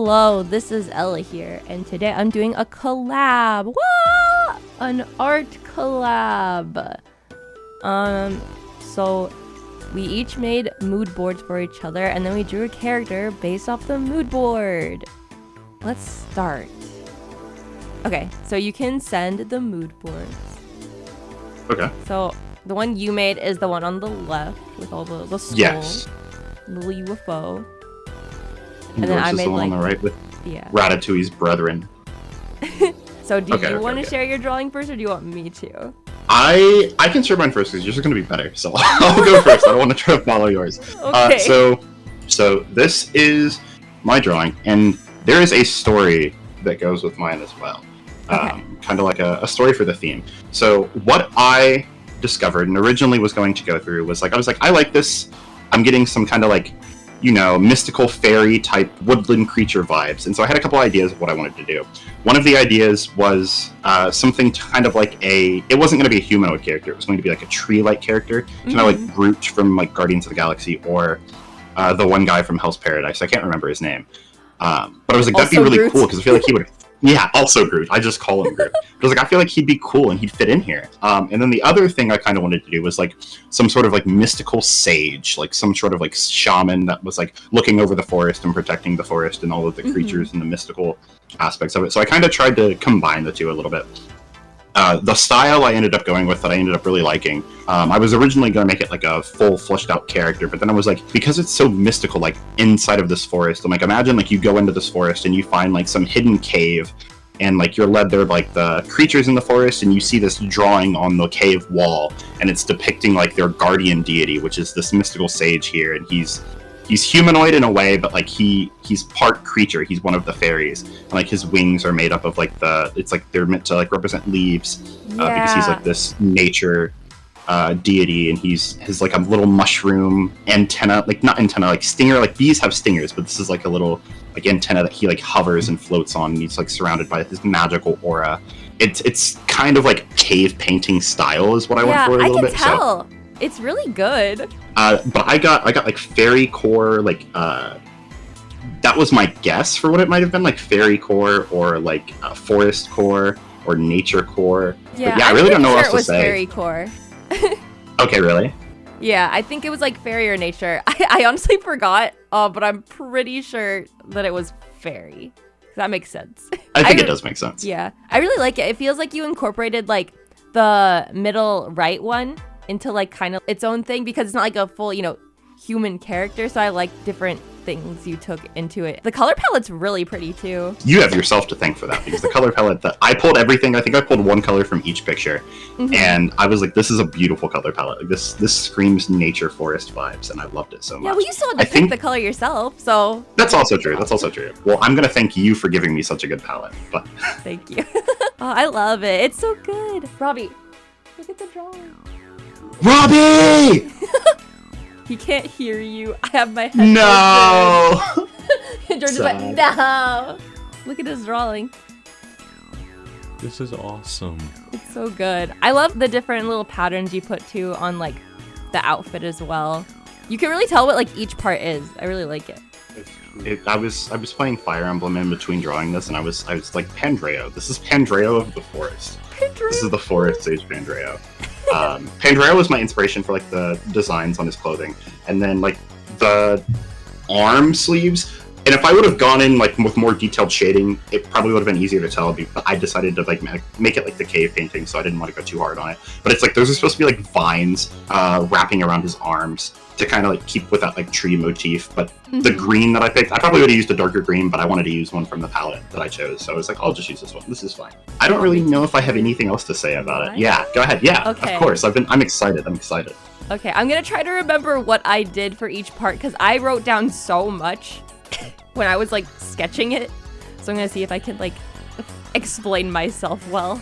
Hello, this is Ella here, and today I'm doing a collab. Whoa! An art collab. So we each made mood boards for each other, and then we drew a character based off the mood board. Let's start. Okay, so you can send the mood boards. Okay. So the one you made is the one on the left with all the skull, Yes. little UFO. And then I made the one like on the right with yeah. Ratatouille's brethren. So do you Okay, want to okay. share your drawing first, or do you want me to? I can share mine first because yours is going to be better. So I'll go first. I don't want to try to follow yours. Okay. So this is my drawing, and there is a story that goes with mine as well. Okay. Kind of like a story for the theme. So what I discovered and originally was going to go through was I was like, I like this. I'm getting some kind of like, you know, mystical fairy type woodland creature vibes. And so I had a couple ideas of what I wanted to do. One of the ideas was something kind of like it wasn't going to be a humanoid character. It was going to be like a tree-like character, kind of like Groot from like Guardians of the Galaxy, or the one guy from Hell's Paradise. I can't remember his name. But I was like, that'd be really Groot. cool because I feel like he would. Yeah, also Groot. I just call him Groot. But I was like, I feel like he'd be cool and he'd fit in here. And then the other thing I kind of wanted to do was like some sort of like mystical sage, like some sort of like shaman that was like looking over the forest and protecting the forest and all of the creatures and the mystical aspects of it. So I kind of tried to combine the two a little bit. The style I ended up going with that I ended up really liking, I was originally going to make it like a full fleshed out character, but then I was like, because it's so mystical, like inside of this forest, I'm like, imagine like you go into this forest and you find like some hidden cave, and like you're led there by like the creatures in the forest, and you see this drawing on the cave wall, and it's depicting like their guardian deity, which is this mystical sage here, and he's humanoid in a way, but like he's part creature. He's one of the fairies, and like his wings are made up of like it's like they're meant to like represent leaves, because he's like this nature deity, and he's like a little mushroom antenna, like not antenna, like stinger. Like bees have stingers, but this is like a little like antenna that he like hovers and floats on, and he's like surrounded by this magical aura. It's kind of like cave painting style is what I went for a little bit. Yeah, I can tell. It's really good. But I got like fairy core, like that was my guess for what it might have been, like fairy core or like forest core or nature core. Yeah, but yeah, I really don't know what else it was to say. fairy core. Okay, really? Yeah, I think it was like fairy or nature. I honestly forgot, but I'm pretty sure that it was fairy. That makes sense. I think it does make sense. Yeah, I really like it. It feels like you incorporated like the middle right one into like kind of its own thing, because it's not like a full, you know, human character. So I like different things you took into it. The color palette's really pretty too. You have yourself to thank for that, because the color palette that I pulled everything. I think I pulled one color from each picture, and I was like, this is a beautiful color palette. Like, this screams nature forest vibes, and I loved it so much. Yeah, well, you still had to pick the color yourself, so that's also true. That's also true. Well, I'm gonna thank you for giving me such a good palette. But thank you. Oh, I love it. It's so good. Robbie, look at the drawing. Robbie! He can't hear you. I have my headphones. No! And George is like, no! Look at his drawing. This is awesome. It's so good. I love the different little patterns you put too on like the outfit as well. You can really tell what like each part is. I really like it. I was playing Fire Emblem in between drawing this, and I was like, Pandreo. This is Pandreo of the forest. Pandreo. This is the forest sage Pandreo. Pandreo was my inspiration for like the designs on his clothing, and then like the arm sleeves. And if I would have gone in like with more detailed shading, it probably would have been easier to tell. But I decided to like make it like the cave painting, so I didn't want to go too hard on it. But it's like those are supposed to be like vines wrapping around his arms to kind of like keep with that like tree motif. But the green that I picked, I probably would have used a darker green, but I wanted to use one from the palette that I chose. So I was like, I'll just use this one. This is fine. I don't really know if I have anything else to say about it. Yeah, go ahead. Yeah, okay. Of course. I'm excited. I'm excited. Okay, I'm gonna try to remember what I did for each part, because I wrote down so much when I was like sketching it. So I'm gonna see if I can like explain myself well.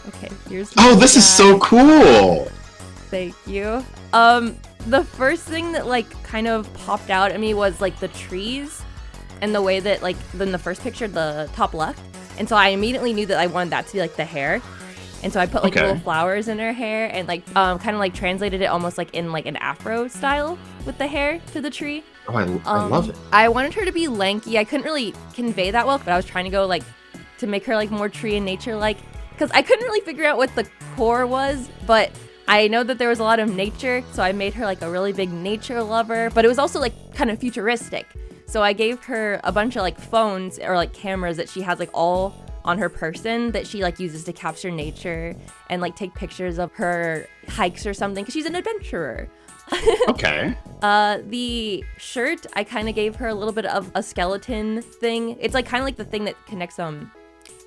Okay, here's this is so cool. Thank you. The first thing that like kind of popped out at me was like the trees and the way that like in the first picture, the top left. And so I immediately knew that I wanted that to be like the hair. And so I put like Okay. little flowers in her hair and like kind of like translated it almost like in like an afro style with the hair to the tree. Oh, I love it. I wanted her to be lanky. I couldn't really convey that well, but I was trying to go like to make her like more tree and nature like, because I couldn't really figure out what the core was, but I know that there was a lot of nature, so I made her like a really big nature lover, but it was also like kind of futuristic. So I gave her a bunch of like phones or like cameras that she has like all on her person that she like uses to capture nature and like take pictures of her hikes or something because she's an adventurer. Okay. The shirt, I kind of gave her a little bit of a skeleton thing. It's like kind of like the thing that connects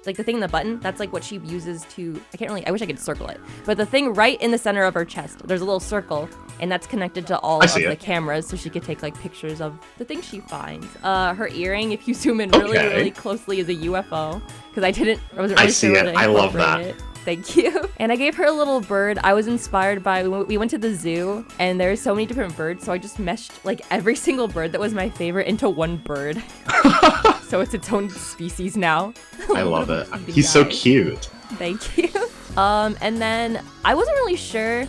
like the thing in the button, that's like what she uses to, I wish I could circle it, but the thing right in the center of her chest, there's a little circle, and that's connected to all of the cameras, so she could take like pictures of the things she finds. Her earring, if you zoom in really closely, is a UFO, because I wasn't really sure where to I love incorporate that. it. Thank you. And I gave her a little bird. I was inspired by, we went to the zoo and there's so many different birds, so I just meshed like every single bird that was my favorite into one bird. So it's its own species now. I love it. He's so cute. Thank you. And then I wasn't really sure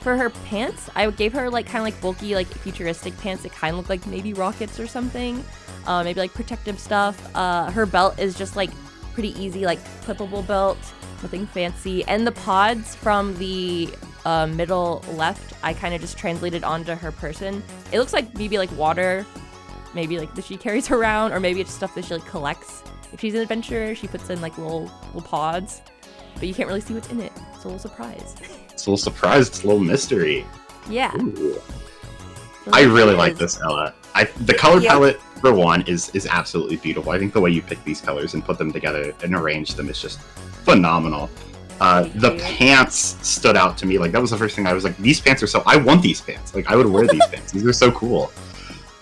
for her pants. I gave her like kind of like bulky, like futuristic pants that kind of look like maybe rockets or something. Maybe like protective stuff. Her belt is just like pretty easy, like clippable belt. Nothing fancy. And the pods from the middle left, I kind of just translated onto her person. It looks like maybe like water, maybe like that she carries around, or maybe it's stuff that she like collects. If she's an adventurer, she puts in like little pods, but you can't really see what's in it. It's a little surprise. It's a little surprise. It's a little mystery. Yeah. Ooh. I really like this, Ella. The color palette, for one, is absolutely beautiful. I think the way you pick these colors and put them together and arrange them is just phenomenal. The pants stood out to me. Like, that was the first thing I was like, these pants are I want these pants. Like, I would wear these pants. These are so cool.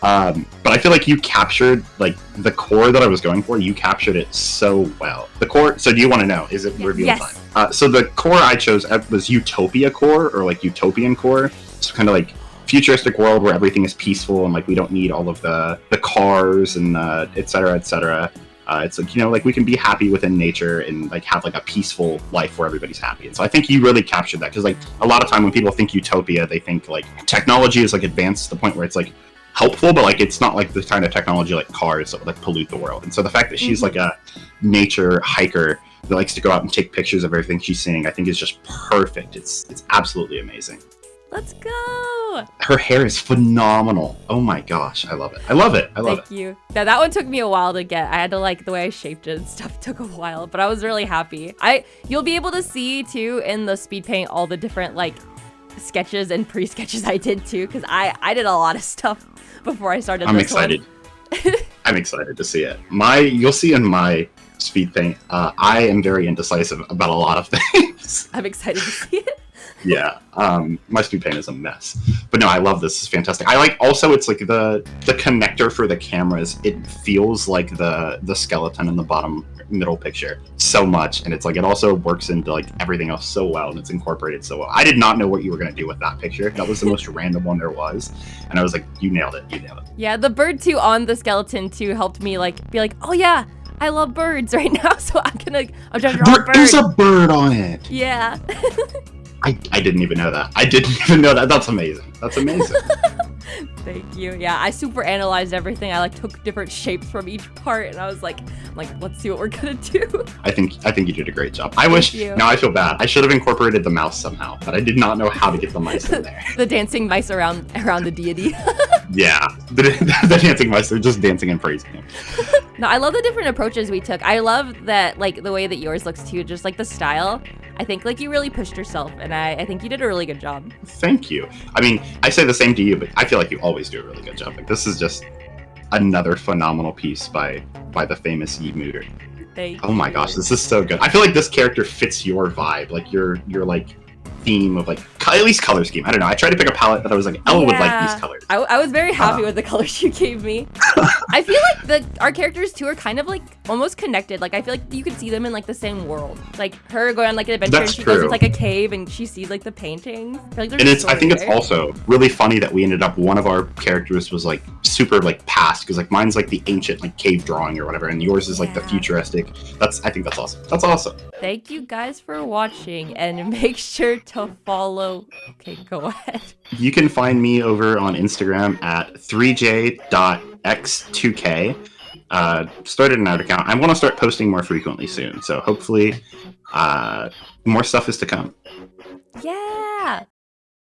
But I feel like you captured, like, the core that I was going for, you captured it so well. The core, so do you want to know? Is it reveal time? So the core I chose was Utopia core, or like Utopian core. So kind of like futuristic world where everything is peaceful and like we don't need all of the cars and et cetera, et cetera. It's like, you know, like we can be happy within nature and like have like a peaceful life where everybody's happy. And so I think you really captured that, because like a lot of time when people think utopia, they think like technology is like advanced to the point where it's like helpful, but like it's not like the kind of technology like cars that would like pollute the world. And so the fact that she's like a nature hiker that likes to go out and take pictures of everything she's seeing, I think is just perfect. It's absolutely amazing. Let's go! Her hair is phenomenal. Oh my gosh, I love it. I love it. I love it. Thank you. Yeah, that one took me a while to get. I had to like the way I shaped it and stuff took a while, but I was really happy. You'll be able to see too in the speed paint all the different like sketches and pre-sketches I did too, because I did a lot of stuff before I started. I'm excited. I'm excited to see it. You'll see in my speed paint, I am very indecisive about a lot of things. I'm excited to see it. Yeah, my speed paint is a mess, but no, I love this. It's fantastic. I like also it's like the connector for the cameras. It feels like the skeleton in the bottom middle picture so much, and it's like it also works into like everything else so well, and it's incorporated so well. I did not know what you were gonna do with that picture. That was the most random one there was, and I was like, you nailed it. You nailed it. Yeah, the bird too on the skeleton too helped me like be like, oh yeah, I love birds right now, so I'm trying to draw a bird. There is a bird on it. Yeah. I didn't even know that. I didn't even know that. That's amazing. That's amazing. Thank you. Yeah, I super analyzed everything. I like took different shapes from each part, and I was like, let's see what we're gonna do. I think you did a great job. I wish. Now I feel bad. I should have incorporated the mouse somehow, but I did not know how to get the mice in there. The dancing mice around the deity. Yeah, the dancing mice. They're just dancing and praising him. No, I love the different approaches we took. I love that, like, the way that yours looks too, just like the style. I think like you really pushed yourself, and I think you did a really good job. Thank you. I mean, I say the same to you, but I feel like you always do a really good job. Like, this is just another phenomenal piece by the famous Mooder. Thank you. Oh my gosh, this is so good. I feel like this character fits your vibe. Like you're like theme of like at least color scheme. I don't know. I tried to pick a palette that I was like, Ella would like these colors. I was very happy with the colors you gave me. I feel like our characters too are kind of like almost connected. Like I feel like you could see them in like the same world. Like her going on like an adventure, and she goes into like a cave and she sees like the paintings. I feel like I think it's also really funny that we ended up, one of our characters was like super like past, because like mine's like the ancient like cave drawing or whatever, and yours is like the futuristic. I think that's awesome. That's awesome. Thank you guys for watching, and make sure to follow. Okay, go ahead. You can find me over on Instagram at 3j.x2k. Started an art account. I want to start posting more frequently soon, so hopefully more stuff is to come. Yeah.